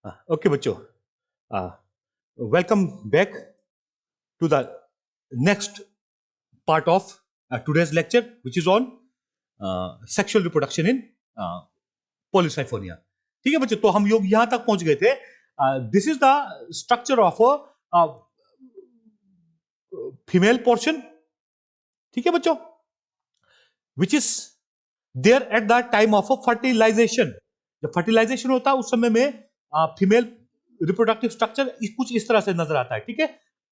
Okay, बच्चों, welcome back to the next part of today's lecture, which is on sexual reproduction in polycyphonia. ठीक है बच्चों, तो हम लोग यहां तक पहुंच गए थे. This is the structure of female portion. ठीक है बच्चों, which is there at the time of fertilisation. जब फर्टिलाइजेशन होता है उस समय में फीमेल रिप्रोडक्टिव स्ट्रक्चर कुछ इस तरह से नजर आता है. ठीक है,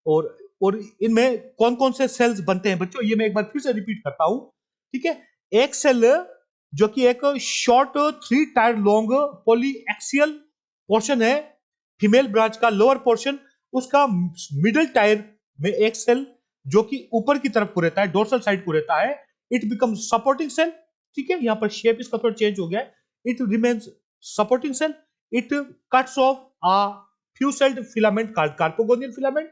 और इनमें कौन कौन से सेल्स बनते हैं बच्चों, ये मैं एक बार फिर से रिपीट करता हूं. ठीक है, एक सेल जो कि एक शॉर्ट 3 टायर लॉन्ग पॉलीएक्सियल पोर्शन है फीमेल ब्रांच का लोअर पोर्शन, उसका मिडिल टायर में एक सेल जो कि ऊपर की तरफ को रहता है, डोर्सल साइड को रहता है, इट बिकम्स सपोर्टिंग सेल. ठीक है, यहां पर शेप इसका थोड़ा चेंज हो गया है. It remains supporting cell. It cuts off a fused filament called carpogonial filament,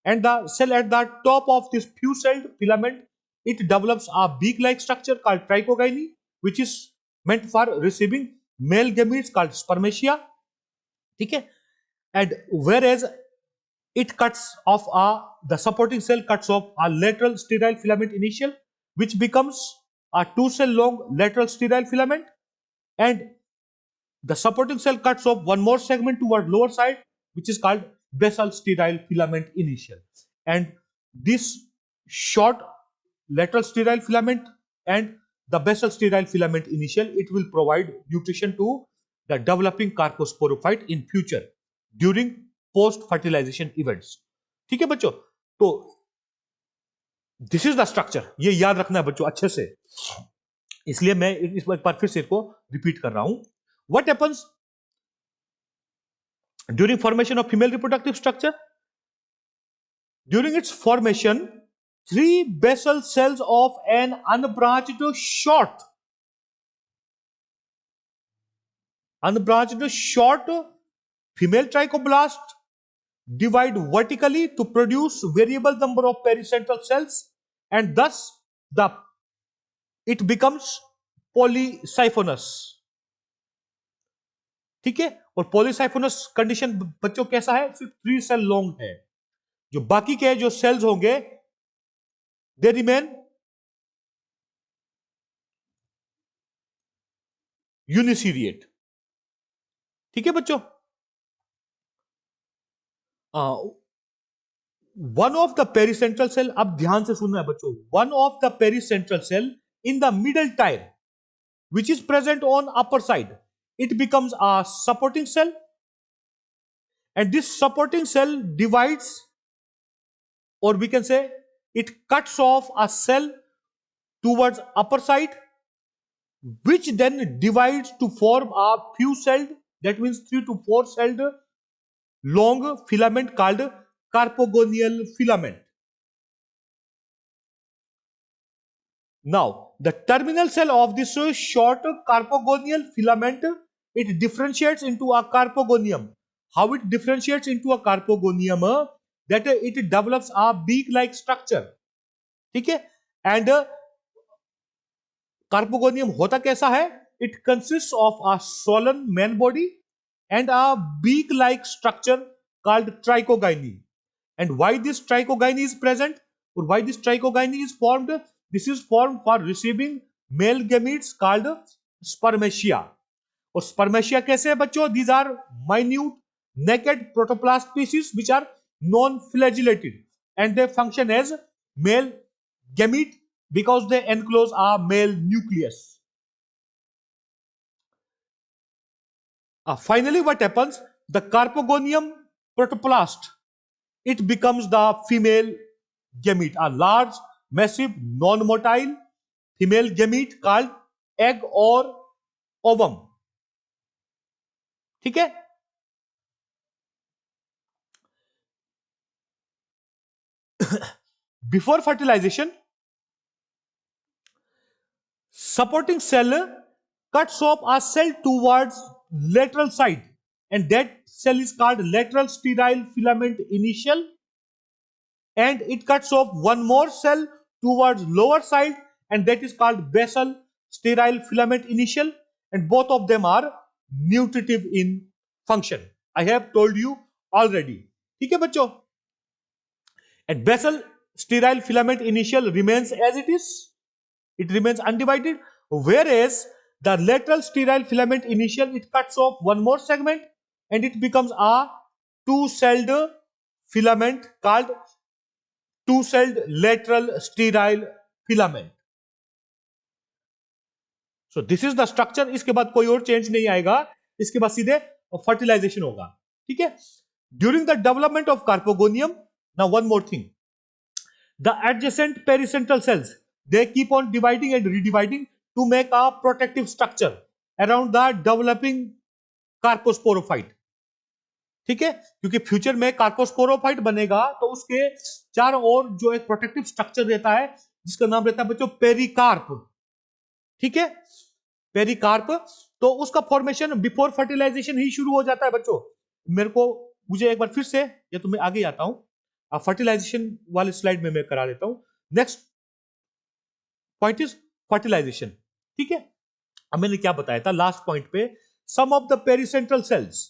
and the cell at the top of this fused filament, it develops a beak-like structure called trichogyny, which is meant for receiving male gametes called spermatia. ठीक है, and whereas it cuts off the supporting cell cuts off a lateral sterile filament initial, which becomes a 2 cell long lateral sterile filament, and the supporting cell cuts off one more segment toward lower side, which is called basal sterile filament initial. And this short lateral sterile filament and the basal sterile filament initial, it will provide nutrition to the developing carposporophyte in future during post fertilization events. ठीक है बच्चों, तो this is the structure. ये याद रखना है बच्चों अच्छे से, इसलिए मैं इस बार फिर से इसको रिपीट कर रहा हूं. What happens during formation of female reproductive structure? During its formation, 3 basal cells of an unbranched short female trichoblast divide vertically to produce variable number of pericentral cells, and thus it becomes polysiphonous. ठीक है, और पॉलीसाइफोनस condition बच्चों कैसा है? सिर्फ 3 cell long है. जो बाकी के जो सेल्स होंगे दे रिमेन यूनिसीरिएट. ठीक है बच्चों, one of the pericentral cell, अब ध्यान से सुनना है बच्चों, one of the pericentral cell in the middle tier which is present on upper side, it becomes a supporting cell, and this supporting cell divides, or we can say it cuts off a cell towards upper side, which then divides to form a few celled, that means 3 to 4 celled long filament called carpogonial filament. Now the terminal cell of this short carpogonial filament, it differentiates into a carpogonium. How it differentiates into a carpogonium? That it develops a beak like structure. ठीक है, and carpogonium होता कैसा है? It consists of a swollen main body and a beak like structure called trichogyny. And why this trichogyny is present, or why this trichogyny is formed? This is formed for receiving male gametes called spermatia. और spermatia कैसे है बच्चों? These are minute naked protoplast species which are non-flagellated, and they function as male gamete because they enclose a male nucleus. Finally, what happens? The carpogonium protoplast, it becomes the female gamete, a large, massive, non-motile female gamete called egg or ovum. ठीक है, before fertilization, supporting cell cuts off a cell towards lateral side, and that cell is called lateral sterile filament initial, and it cuts off one more cell towards lower side, and that is called basal sterile filament initial, and both of them are nutritive in function. I have told you already. ठीक है बच्चों, and basal sterile filament initial remains as it is, it remains undivided, whereas the lateral sterile filament initial, it cuts off one more segment and it becomes a two-celled filament called two-celled lateral sterile filament. So this is the structure. इसके बाद कोई और change नहीं आएगा, इसके बाद सीधे fertilisation होगा। ठीक है, during the development of carpogonium, now one more thing, the adjacent pericentral cells, they keep on dividing and redividing to make a protective structure around the developing carposporophyte. ठीक है, क्योंकि फ्यूचर में कार्पोस्पोरोफाइट बनेगा तो उसके चारों ओर जो एक प्रोटेक्टिव स्ट्रक्चर रहता है जिसका नाम रहता है बच्चों पेरिकार्प। ठीक है, पेरिकार्प, तो उसका फॉर्मेशन बिफोर फर्टिलाइजेशन ही शुरू हो जाता है बच्चों। मुझे एक बार फिर से, या तो मैं आगे आता हूं, फर्टिलाइजेशन वाले स्लाइड में मैं करा देता हूं। Next point is fertilisation. ठीक है, अब मैंने क्या बताया था लास्ट पॉइंट पे, सम ऑफ द पेरिसेंट्रल सेल्स।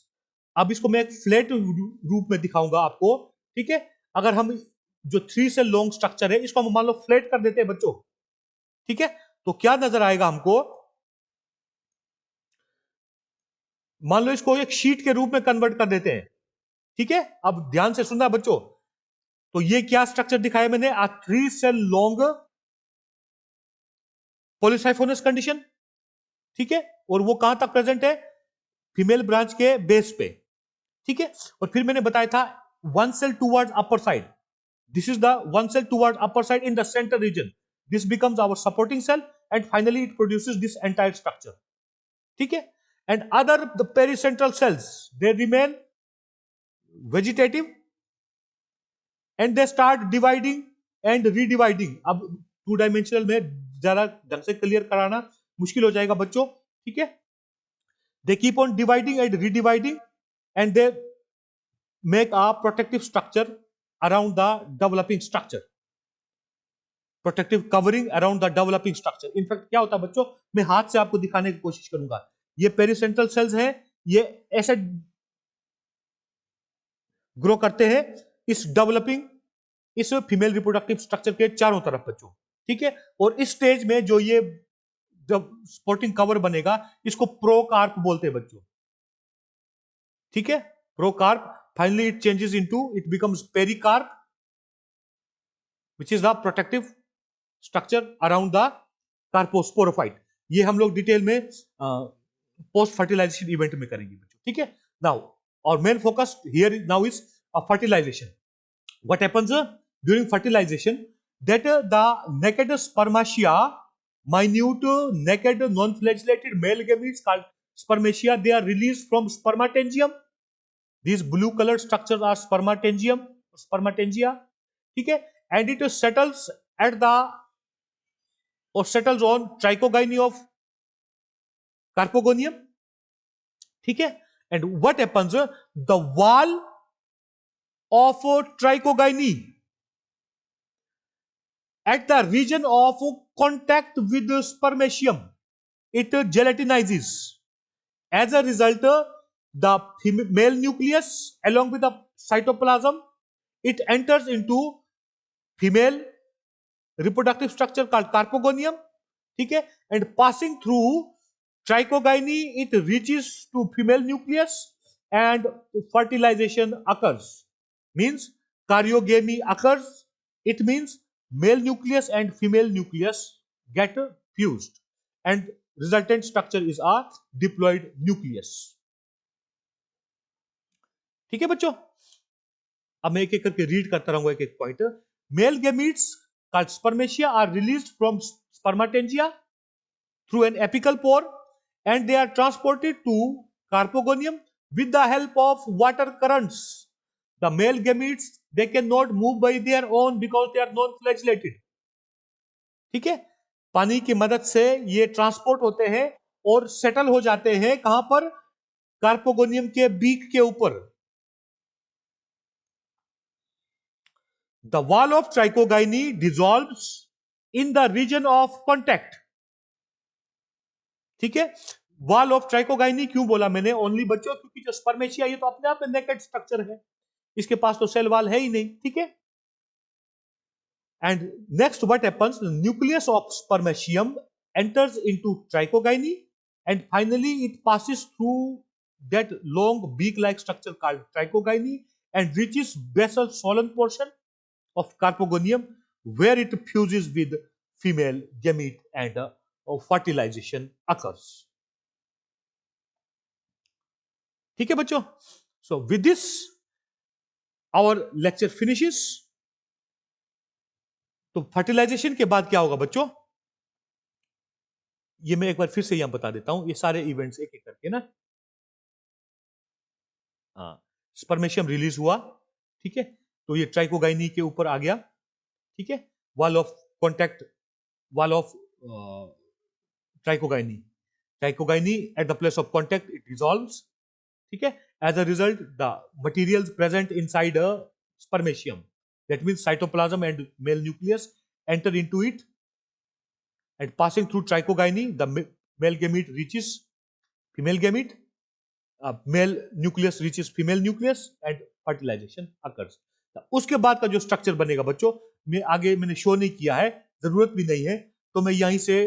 अब इसको मैं एक फ्लैट रूप में दिखाऊंगा आपको। ठीक है, अगर हम जो 3 सेल लॉन्ग स्ट्रक्चर है इसको हम मान लो फ्लैट कर देते हैं बच्चों। ठीक है, तो क्या नजर आएगा हमको, मान लो इसको एक शीट के रूप में कन्वर्ट कर देते हैं। ठीक है, अब ध्यान से सुनना बच्चों, तो ये क्या स्ट्रक्चर दिखाया मैंने, आ 3 सेल लॉन्ग पॉलीसाइफोनस कंडीशन। ठीक है, और वो कहां तक प्रेजेंट है, फीमेल ब्रांच के बेस पे। ठीक है, और फिर मैंने बताया था 1 cell towards upper side, this is the 1 cell towards upper side in the centre region, this becomes our supporting cell and finally it produces this entire structure. ठीक है, and other the pericentral cells they remain vegetative and they start dividing and redividing. अब 2 dimensional में जरा ढंग से clear कराना मुश्किल हो जाएगा बच्चों। ठीक है, they keep on dividing and redividing and they make a protective structure around the developing structure, protective covering around the developing structure. in fact क्या होता है बच्चों, मैं हाथ से आपको दिखाने की कोशिश करूंगा। ये पेरिसेंट्रल सेल्स हैं, ये ऐसे ग्रो करते हैं इस डेवलपिंग, इस फीमेल रिप्रोडक्टिव स्ट्रक्चर के चारों तरफ बच्चों। ठीक है, और इस स्टेज में जो ये जब सपोर्टिंग कवर बनेगा इसको प्रोकार्प बोलते हैं बच्चों। ठीक है, procarp, finally it changes into, it becomes pericarp which is the protective structure around the carposporophyte. ये हम लोग डिटेल में पोस्ट फर्टिलाइजेशन इवेंट में करेंगे बच्चों। ठीक है, नाउ और main focus here now is fertilisation. What happens during fertilisation, that the naked spermatia, minute naked non-flagellated male gametes called spermatia, they are released from spermatangium. These blue colored structures are spermatangium, spermatangia. ठीक है, and it settles at the or settles on trichogyny of carpogonium. ठीक है, and what happens, the wall of trichogyny at the region of contact with the spermatium, it gelatinizes. As a result, the male nucleus along with the cytoplasm, it enters into female reproductive structure called carpogonium. ठीक है, and passing through trichogyny it reaches to female nucleus and fertilization occurs, means karyogamy occurs. It means male nucleus and female nucleus get fused and resultant structure is a diploid nucleus. ठीक है बच्चों, अब मैं एक एक करके read करता रहूंगा एक एक point. Male gametes called spermatia are released from spermatangia through an apical pore and they are transported to carpogonium with the help of water currents. The male gametes, they cannot move by their own because they are non-flagellated. ठीक है, पानी की मदद से ये transport होते हैं और सेटल हो जाते हैं कहां पर, कार्पोगोनियम के बीक के ऊपर। The wall of trichogyny dissolves in the region of contact. ठीक है, वॉल ऑफ ट्राइकोगाइनी क्यों बोला मैंने ओनली बच्चों, क्योंकि जो स्पर्मेशिया ये तो अपने आप में नेकेड स्ट्रक्चर है, इसके पास तो सेल वॉल है ही नहीं, ठीक है। And next what happens, nucleus of spermatium enters into trichogyny and finally it passes through that long beak like structure called trichogyny and reaches basal swollen portion of carpogonium where it fuses with female gamete and fertilization occurs. ठीक है बच्चों, so with this our lecture finishes. तो fertilisation के बाद क्या होगा बच्चों, ये मैं एक बार फिर से यहां बता देता हूं, ये सारे इवेंट्स एक एक करके ना। हाँ, स्पर्मेशियम रिलीज हुआ, ठीक है, तो ये ट्राइकोगाइनी के ऊपर आ गया, ठीक है, wall of contact, wall of trichogyne, trichogyne at the place of contact it dissolves, ठीक है, as a result the materials present inside a spermatium, that means cytoplasm and male nucleus enter into it and passing through trichogyny the male gamete reaches female gamete, male nucleus reaches female nucleus and fertilization occurs. उसके बाद का जो structure बनेगा बच्चों, मैं आगे मैंने show नहीं किया है, जरूरत भी नहीं है, तो मैं यहीं से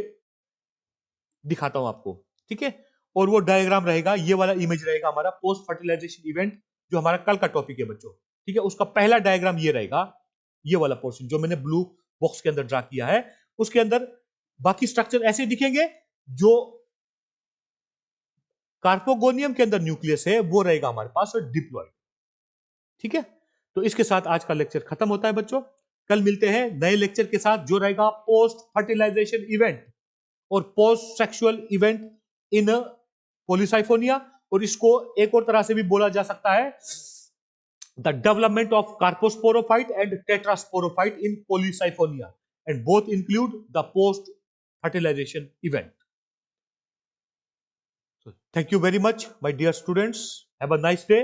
दिखाता हूं आपको, ठीक है। और वो डायग्राम रहेगा, ये वाला इमेज रहेगा हमारा पोस्ट फर्टिलाइजेशन इवेंट, जो हमारा कल का टॉपिक है बच्चों, ठीक है। उसका पहला डायग्राम ये रहेगा, ये वाला पोर्शन जो मैंने ब्लू बॉक्स के अंदर ड्रा किया है, उसके अंदर बाकी स्ट्रक्चर ऐसे दिखेंगे, जो कार्पोगोनियम के अंदर न्यूक्लियस है वो रहेगा हमारे पास डिप्लॉयड, ठीक है। तो इसके साथ आज का लेक्चर खत्म होता है बच्चों, कल मिलते हैं नए लेक्चर के साथ जो रहेगा पोस्ट फर्टिलाइजेशन इवेंट और post sexual event in Polysiphonia, और इसको एक और तरह से भी बोला जा सकता है the development of carposporophyte and tetrasporophyte in Polysiphonia, and both include the post fertilization event. So thank you very much my dear students, have a nice day.